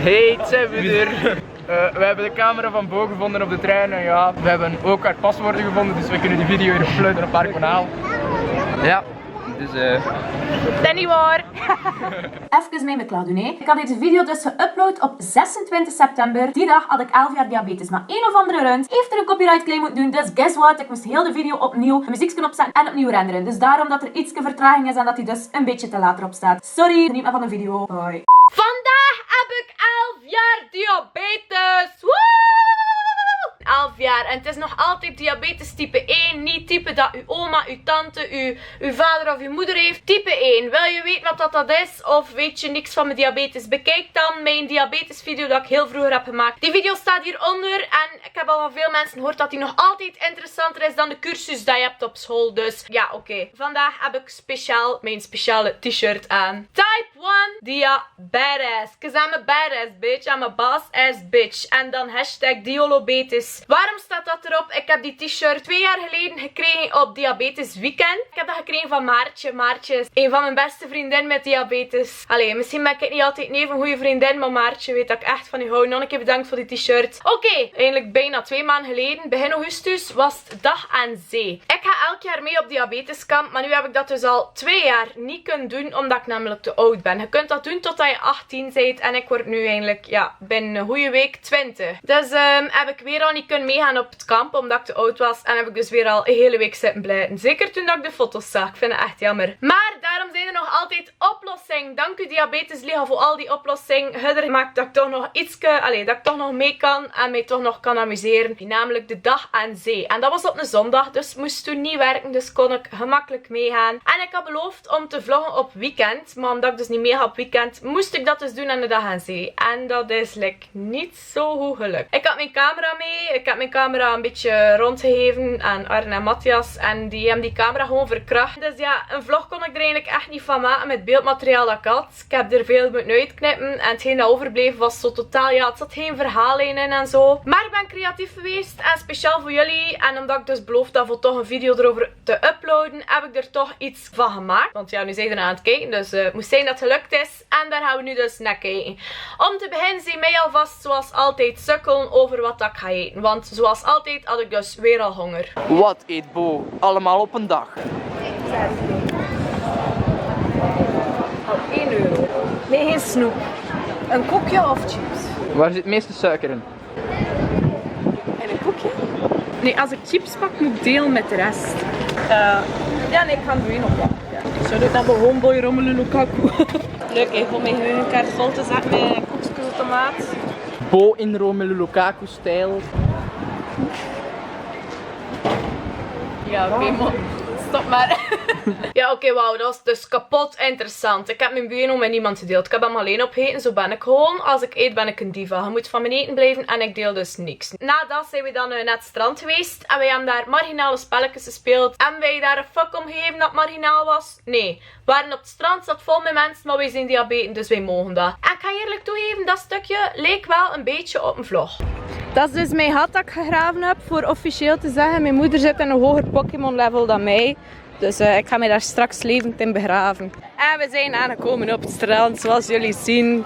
Hey, het zijn we er. We hebben de camera van Bo gevonden op de trein en ja, we hebben ook haar paswoorden gevonden, dus we kunnen die video weer uploaden op haar kanaal. Ja, dus Dat is niet waar. Even mee met Claude. Ik had deze video dus geüpload op 26 september. Die dag had ik 11 jaar diabetes. Maar een of andere rund heeft er een copyright claim moeten doen. Dus guess what? Ik moest heel de video opnieuw een muziekje opzetten en opnieuw renderen. Dus daarom dat er iets vertraging is en dat hij dus een beetje te laat erop staat. Sorry, geniet maar van de video. Bye. Vandaag heb ik 11 jaar diabetes. Woe! 11 jaar en het is nog altijd diabetes type 1, niet type dat uw oma, uw tante, uw vader of uw moeder heeft. Type 1. Wil je weten wat dat is of weet je niks van mijn diabetes? Bekijk dan mijn diabetes video dat ik heel vroeger heb gemaakt. Die video staat hieronder en ik heb al van veel mensen gehoord dat die nog altijd interessanter is dan de cursus dat je hebt op school. Dus ja, oké. Vandaag heb ik speciaal mijn speciale t-shirt aan. Type 1 diabetes. Cause I'm a badass bitch. I'm a boss ass bitch. En dan hashtag diolobetes. Waarom staat dat erop? Ik heb die t-shirt 2 jaar geleden gekregen op Diabetes Weekend. Ik heb dat gekregen van Maartje. Maartje is een van mijn beste vriendinnen met diabetes. Allee, misschien ben ik niet altijd een even goede vriendin, maar Maartje weet dat ik echt van u hou. Nog een keer bedankt voor die t-shirt. Oké, eigenlijk bijna 2 maanden geleden, begin augustus, was het dag aan zee. Ik ga elk jaar mee op diabeteskamp, maar nu heb ik dat dus al 2 jaar niet kunnen doen, omdat ik namelijk te oud ben. Je kunt dat doen totdat je 18 bent en ik word nu eigenlijk, ja, binnen een goede week 20. Dus heb ik weer al niet kunnen meegaan op het kamp, omdat ik te oud was. En heb ik dus weer al een hele week zitten blijten. Zeker toen dat ik de foto's zag. Ik vind het echt jammer. Maar daarom zijn er nog altijd oplossingen. Dank u Diabetes Liga voor al die oplossingen. Het maakt dat ik toch nog ietske, dat ik toch nog mee kan en mij toch nog kan amuseren. Namelijk de dag aan zee. En dat was op een zondag, dus moest toen niet werken. Dus kon ik gemakkelijk meegaan. En ik had beloofd om te vloggen op weekend. Maar omdat ik dus niet meega op weekend, moest ik dat dus doen aan de dag aan zee. En dat is niet zo goed gelukt. Ik had mijn camera mee. Ik heb mijn camera een beetje rondgegeven aan Arne en Matthias. En die hebben die camera gewoon verkracht. Dus ja, een vlog kon ik er eigenlijk echt niet van maken met beeldmateriaal dat ik had. Ik heb er veel moeten uitknippen. En hetgeen dat overbleef was zo totaal, ja, het zat geen verhaallijn in en zo. Maar ik ben creatief geweest en speciaal voor jullie. En omdat ik dus beloofd had voor toch een video erover te uploaden, heb ik er toch iets van gemaakt. Want ja, nu zijn we er aan het kijken. Dus het moest zijn dat het gelukt is. En daar gaan we nu dus naar kijken. Om te beginnen zie mij alvast zoals altijd sukkelen over wat ik ga eten. Want zoals altijd had ik dus weer al honger. wat eet Bo? Allemaal op een dag. Al 1 euro. Nee, geen snoep. Een koekje of chips? Waar zit het meeste suiker in? En een koekje? Nee, als ik chips pak, moet ik delen met de rest. Ja, nee, ik ga er 1 op. Ja. Zou dit nou gewoon boy rommelen Lukaku? Leuk, ik wil mijn geheugenkaart vol te zetten met koekjes tomaat. Bo in Romelu Lukaku stijl. Ja, oké, man. Stop maar. Ja, oké, wauw, dat was dus kapot interessant. Ik heb mijn buien met niemand gedeeld. Ik heb hem alleen opgegeten, zo ben ik gewoon. Als ik eet, ben ik een diva. Je moet van mijn eten blijven en ik deel dus niks. Na dat zijn we dan naar het strand geweest. En wij hebben daar marginale spelletjes gespeeld. En wij daar een fuck om gegeven dat marginaal was? Nee. We waren op het strand, zat vol met mensen, maar wij zijn diabetes, dus wij mogen dat. En ik ga eerlijk toegeven, dat stukje leek wel een beetje op een vlog. Dat is dus mijn gat dat ik gegraven heb, voor officieel te zeggen. Mijn moeder zit in een hoger Pokémon level dan mij. Dus ik ga mij daar straks levend in begraven. En we zijn aangekomen op het strand, zoals jullie zien.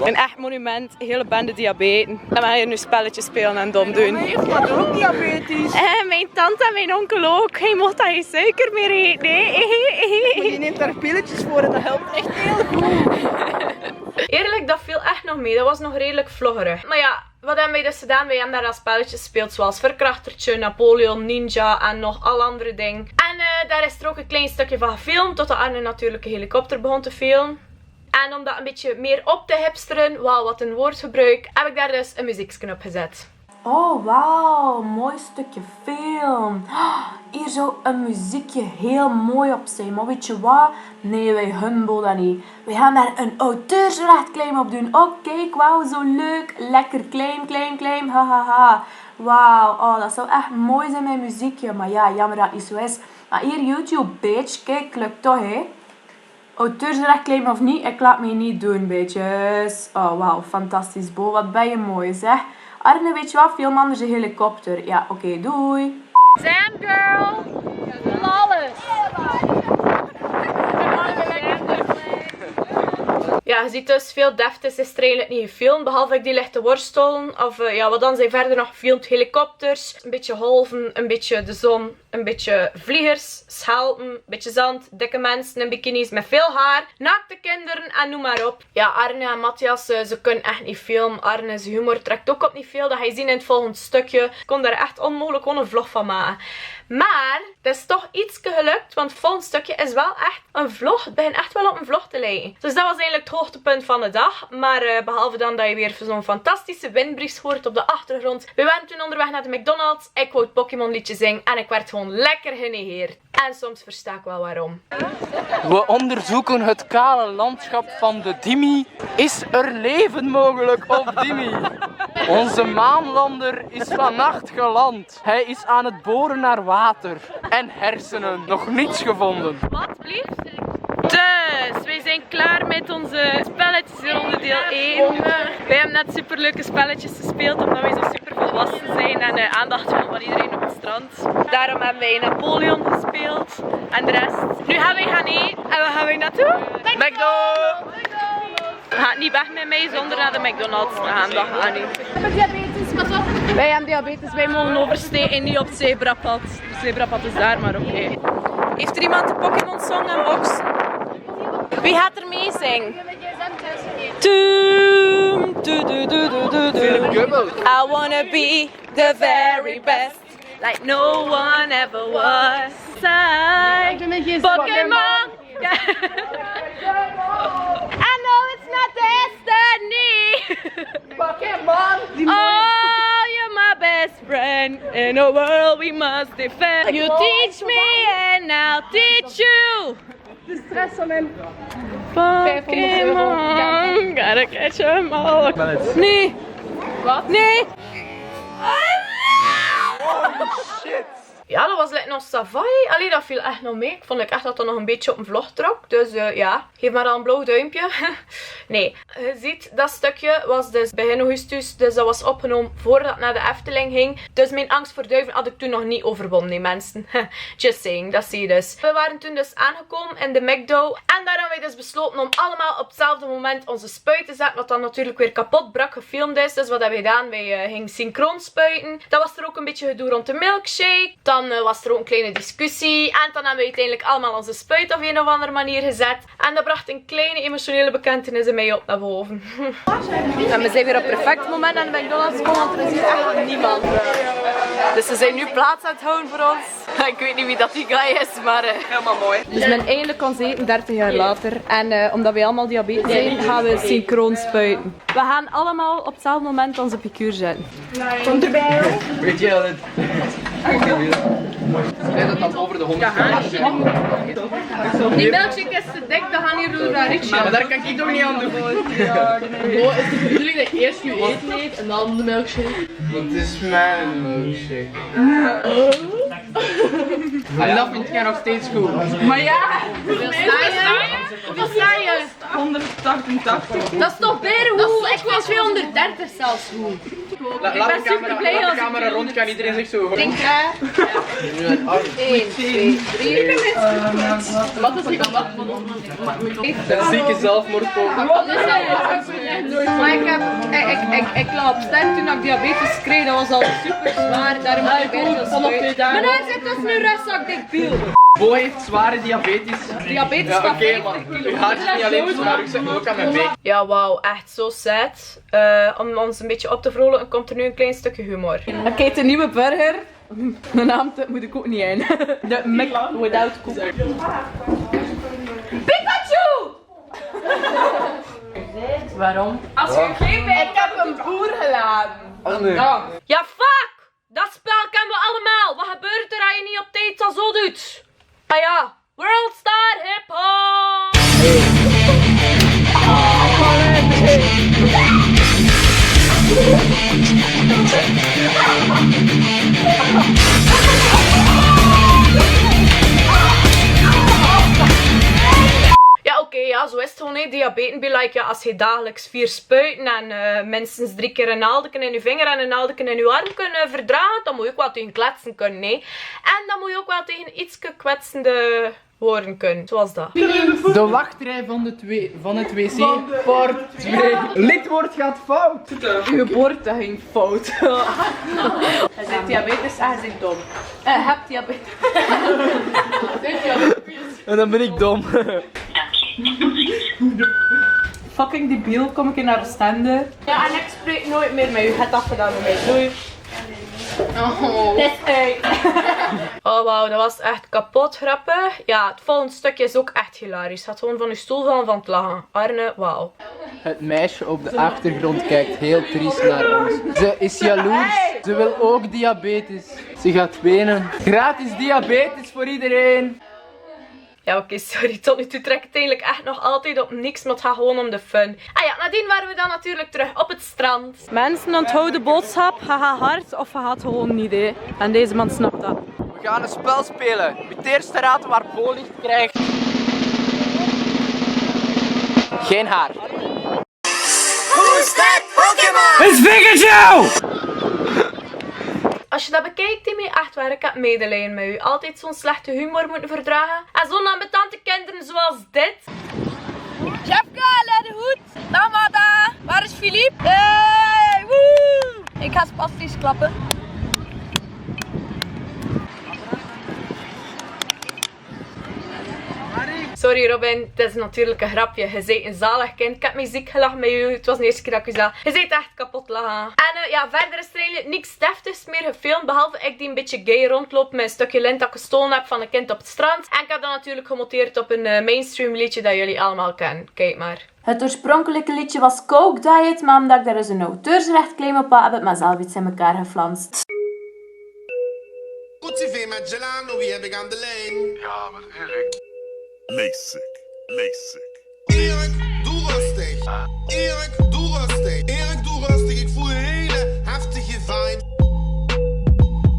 Een echt monument, een hele bende diabetes. En we gaan hier nu spelletjes spelen en dom doen. Ik had ook diabetes. En mijn tante en mijn onkel ook. Je mocht daar geen suiker meer eten. Nee. Je neemt daar pilletjes voor en dat helpt echt heel goed. Eerlijk, dat viel echt nog mee. Dat was nog redelijk vloggerig. Maar ja, wat hebben wij dus gedaan? Wij hebben daar al spelletjes gespeeld zoals Verkrachtertje, Napoleon, Ninja en nog al andere dingen. En daar is er ook een klein stukje van gefilmd, totdat Arne natuurlijk een helikopter begon te filmen. En om dat een beetje meer op te hipsteren, wauw, wat een woordgebruik, heb ik daar dus een muziekje op gezet. Oh, wauw. Mooi stukje film. Hier zou een muziekje heel mooi op zijn. Maar weet je wat? Nee, wij humble dat niet. We gaan daar een auteursrechtclaim op doen. Oh, kijk, wauw, zo leuk. Lekker claim. Hahaha. Wauw, oh, dat zou echt mooi zijn met muziekje. Maar ja, jammer dat het niet zo is. Maar hier, YouTube, bitch. Kijk, lukt toch, hè? Auteursrechtclaim of niet, ik laat me niet doen, bitches. Oh, wauw, fantastisch, Bo. Wat ben je mooi, zeg. Arne, weet je wat? Film anders een helikopter. Ja, oké, doei. Sam girl! Flawless! Ja, je ziet dus veel deftes is er eigenlijk niet gefilmd. Behalve ik die ligt te worstelen. Of ja, wat dan zijn verder nog gefilmd? Helikopters, een beetje golven, een beetje de zon, een beetje vliegers, schelpen, een beetje zand, dikke mensen in bikinis met veel haar, naakte kinderen en noem maar op. Ja, Arne en Matthias, ze kunnen echt niet filmen. Arne's humor trekt ook op niet veel. Dat ga je zien in het volgende stukje. Ik kon daar echt onmogelijk gewoon een vlog van maken. Maar het is toch iets gelukt, want het volgende stukje is wel echt een vlog. Het begint echt wel op een vlog te lijken. Dus dat was eigenlijk het hoogtepunt van de dag. Maar behalve dan dat je weer zo'n fantastische windbries hoort op de achtergrond. We waren toen onderweg naar de McDonald's. Ik wou het Pokémon liedje zingen en ik werd gewoon lekker genegeerd. En soms versta ik wel waarom. We onderzoeken het kale landschap van de Dimi. Is er leven mogelijk op Dimi? Onze maanlander is vannacht geland. Hij is aan het boren naar water. En hersenen. Nog niets gevonden. Wat, blieft? Dus, wij zijn klaar met onze spelletjes onderdeel 1. Wij hebben net superleuke spelletjes gespeeld, omdat wij zo super volwassen zijn en aandacht willen van iedereen op het strand. Daarom hebben wij Napoleon gespeeld en de rest. Nu gaan wij gaan eten en waar gaan wij naartoe? McDonald's! Je gaat niet weg met mij zonder naar de McDonald's te gaan, dat gaat niet. Diabetes, Wij hebben diabetes, wij mogen oversteken, niet op het zebrapad. Het zebrapad is daar, maar oké. Heeft er iemand de Pokémon Song aan box? Wie gaat er mee zingen? I wanna be the very best, like no one ever was. Pokémon! I know it's not destiny. Pokémon! Oh, you're my best friend in a world we must defend. You teach me and I'll teach you. De stress van hem. Pokémon, gotta catch 'em all. Nee. Wat? Nee. Shit! Ja, dat was like nog safari. Allee, dat viel echt nog mee. Ik vond echt dat dat nog een beetje op een vlog trok. Dus ja, geef maar al een blauw duimpje. Nee, je ziet, dat stukje was dus begin augustus. Dus dat was opgenomen voordat ik naar de Efteling ging. Dus mijn angst voor duiven had ik toen nog niet overwonnen, die mensen. Just saying, dat zie je dus. We waren toen dus aangekomen in de McDo. En daar hebben wij dus besloten om allemaal op hetzelfde moment onze spuit te zetten. Wat dan natuurlijk weer kapot brak gefilmd is. Dus wat hebben we gedaan? Wij gingen synchroon spuiten. Dat was er ook een beetje gedoe rond de milkshake. Dan was er ook een kleine discussie. En dan hebben we uiteindelijk allemaal onze spuit op een of andere manier gezet. En dat bracht een kleine emotionele bekentenis in mij op naar boven. En we zijn weer op het perfect moment aan de McDonald's gekomen, want er is hier echt niemand. Dus ze zijn nu plaats aan het houden voor ons. Ik weet niet wie dat die guy is, maar... Helemaal mooi. Dus men eindelijk ons eten 30 jaar later. En omdat wij allemaal diabetes zijn, gaan we synchroon spuiten. We gaan allemaal op hetzelfde moment onze piqûre zetten. Komt erbij. Weet je dat het... Is dat dan over de 100 Die milkshake is te dik, dan gaan hier door naar Richie. Maar daar kan ik toch niet aan doen. Oh, is het de bedoeling dat je eerst je eten eet en dan de milkshake? Dat is mijn milkshake. En dat vind jij nog steeds goed. Maar ja! Hoeveel sta je? 188. Dat is toch berenhoe? Ik was 230 zelfs goed. Laat de camera ik rond, kan iedereen zich zo... denk klaar. 1, 2, 3. Wat is die van wat? Zieke zelfmoord komen. Maar ik lag op sterk toen ik diabetes kreeg. Dat was al super zwaar. Daarom heb ik bijna veel spuiten. Maar daar zit dus nu rustzak dik biel. Bo heeft zware diabetes. Diabetes Ja, van oké, maar uw hart is niet alleen zwaar, ik zit ook aan mijn been. Ja, wauw, echt zo sad. Om ons een beetje op te vrolijken komt er nu een klein stukje humor. Oké, de nieuwe burger. De naam moet ik ook niet in. De Mac without cook. Pikachu! Waarom? Als je geen bent, ik heb een boer geladen. Oh nee. Ja, fuck! Dat spel kennen we allemaal. Wat gebeurt er als je niet op tijd dat zo doet? Ah ja, Worldstar Hip Hop! Ja, oké, ja, zo is het gewoon, diabetes be like, ja, als je dagelijks 4 spuiten en minstens 3 keer een naaldeken in je vinger en een naaldeken in je arm kunnen verdragen, dan moet je ook wel tegen kletsen kunnen, nee. En dan moet je ook wel tegen iets kwetsende horen kunnen. Zoals dat. De wachtrij van het wc, part 2. Lidwoord gaat fout. Je geboorte ging fout. Hij zegt diabetes en hij zegt dom. Hebt diabetes. En dan ben ik dom. Fucking debiel, kom ik in naar de stande. Ja, en ik spreek nooit meer met u. Het afgedaan met mij. Doei. Oh. Dit uit. Oh wauw, dat was echt kapot grappig. Ja, het volgende stukje is ook echt hilarisch. Het gaat gewoon van uw stoel vallen van het lachen. Arne, wauw. Het meisje op de achtergrond kijkt heel triest naar ons. Ze is jaloers. Ze wil ook diabetes. Ze gaat wenen. Gratis diabetes voor iedereen. Ja, oké, sorry. Tot nu toe trek het eigenlijk echt nog altijd op niks, maar het gaat gewoon om de fun. Ah ja, nadien waren we dan natuurlijk terug op het strand. Mensen, onthoud de boodschap. Ga hard of ga het gewoon niet, hè. En deze man snapt dat. We gaan een spel spelen. Wie het eerste raadt waar Bo-licht krijgt. Geen haar. Who's that Pokémon? It's Pikachu! Als je dat bekijkt, Timmy, echt waar, ik heb medelijden met u. Altijd zo'n slechte humor moeten verdragen. En zo'n ambetante kinderen zoals dit. Jeffka, let de hoed. Damada. Waar is Philippe? Hey, woe. Ik ga spastisch klappen. Sorry Robin, het is natuurlijk een grapje. Je bent een zalig kind. Ik heb mij ziek gelachen met u. Het was de eerste keer dat ik u zag. Je bent echt kapot lachen. En ja, verder is er eigenlijk niks deftigs meer gefilmd. Behalve ik die een beetje gay rondloop met een stukje lint dat ik gestolen heb van een kind op het strand. En ik heb dat natuurlijk gemonteerd op een mainstream liedje dat jullie allemaal kennen. Kijk maar. Het oorspronkelijke liedje was Coke Diet, maar omdat ik daar dus een auteursrechtclaim op had, heb ik mezelf iets in elkaar geflanst. Goed TV met Gelano, wie heb ik aan de lijn? Ja, met Erik. Leesick. Erik, doe rustig. Erik, doe rustig. Erik, doe rustig. Ik voel een hele heftige vibe.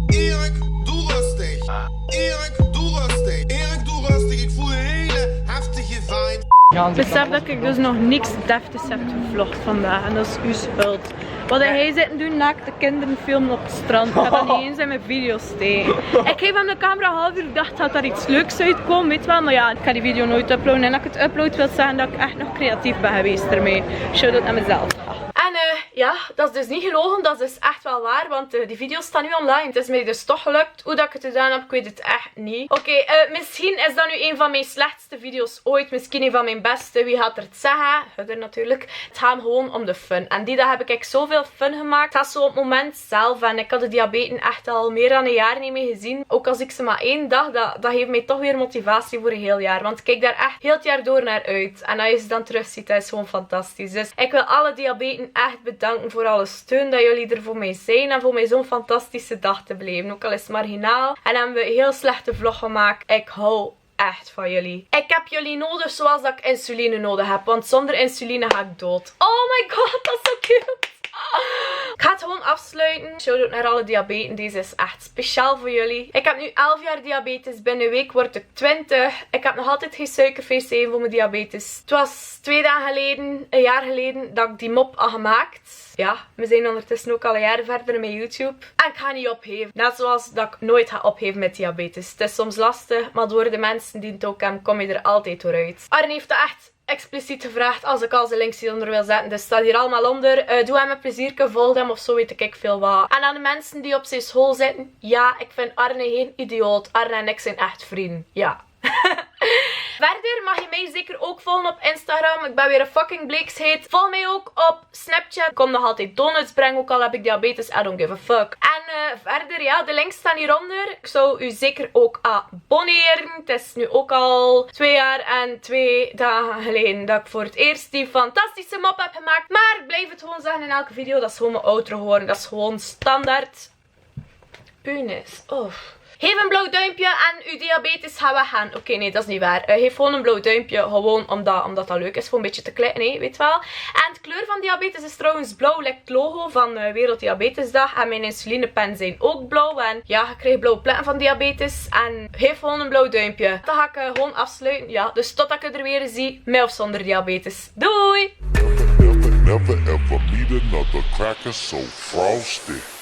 Erik, doe rustig. Erik, doe rustig. Erik, doe rustig. Ik voel een hele heftige vibe. Besef dat ik dus nog niks deftigs heb gevlogd vandaag. En dat is uw schuld. Wat hij zitten doen, naakte kinderen filmen op het strand. Ik ga dat niet eens in mijn video's steken. Ik geef hem de camera een half uur, ik dacht dat daar iets leuks uitkomen, weet wel. Maar ja, ik ga die video nooit uploaden. En als ik het upload wil zeggen dat ik echt nog creatief ben geweest ermee. Shout-out naar mezelf. En ja, dat is dus niet gelogen, dat is dus echt wel waar, want die video's staan nu online. Het is mij dus toch gelukt. Hoe dat ik het gedaan heb, ik weet het echt niet. Oké, misschien is dat nu een van mijn slechtste video's ooit, misschien een van mijn beste. Wie gaat er het zeggen? Hudder natuurlijk. Het gaat gewoon om de fun. En die dag heb ik zoveel fun gemaakt. Het gaat zo op het moment zelf. En ik had de diabetes echt al meer dan een jaar niet meer gezien. Ook als ik ze maar 1 dag, dat geeft mij toch weer motivatie voor een heel jaar. Want ik kijk daar echt heel het jaar door naar uit. En als je ze dan terugziet, dat is gewoon fantastisch. Dus ik wil alle diabetes echt bedanken voor alle steun dat jullie er voor mij zijn. En voor mij zo'n fantastische dag te beleven. Ook al is het marginaal. En hebben we een heel slechte vlog gemaakt. Ik hou echt van jullie. Ik heb jullie nodig zoals dat ik insuline nodig heb. Want zonder insuline ga ik dood. Oh my god, dat is zo cute. Ik ga het gewoon afsluiten. Shout-out naar alle diabetes. Deze is echt speciaal voor jullie. Ik heb nu 11 jaar diabetes. Binnen een week word ik 20. Ik heb nog altijd geen suikerfeest voor mijn diabetes. Het was 2 dagen geleden, een jaar geleden, dat ik die mop had gemaakt. Ja, we zijn ondertussen ook al een jaar verder met YouTube. En ik ga niet opgeven. Net zoals dat ik nooit ga opgeven met diabetes. Het is soms lastig, maar door de mensen die het ook hebben, kom je er altijd door uit. Arne heeft dat echt expliciet gevraagd als ik al zijn links hieronder wil zetten. Dus staat hier allemaal onder. Doe hem een plezierke, volg hem of zo, weet ik veel wat. En aan de mensen die op zijn school zitten. Ja, ik vind Arne geen idioot. Arne en ik zijn echt vrienden. Ja. Verder mag je mij zeker ook volgen op Instagram. Ik ben weer een fucking bleeksheid. Volg mij ook op Snapchat. Ik kom nog altijd donuts brengen, ook al heb ik diabetes. I don't give a fuck. En verder, ja, de links staan hieronder. Ik zou u zeker ook abonneren. Het is nu ook al 2 jaar en 2 dagen geleden dat ik voor het eerst die fantastische mop heb gemaakt. Maar ik blijf het gewoon zeggen in elke video. Dat is gewoon mijn outro geworden. Dat is gewoon standaard. Punis. Oh. Geef een blauw duimpje en uw diabetes gaat weggaan. Oké, nee, dat is niet waar. Geef gewoon een blauw duimpje. Gewoon omdat dat leuk is. Voor een beetje te klikken, hè, weet wel. En de kleur van diabetes is trouwens blauw. Like het logo van Werelddiabetesdag. En mijn insulinepen zijn ook blauw. En ja, je krijgt blauwe plekken van diabetes. En geef gewoon een blauw duimpje. Dan ga ik gewoon afsluiten. Ja, dus totdat ik er weer zie. Met of zonder diabetes. Doei! Never ever meet another cracker so frosty.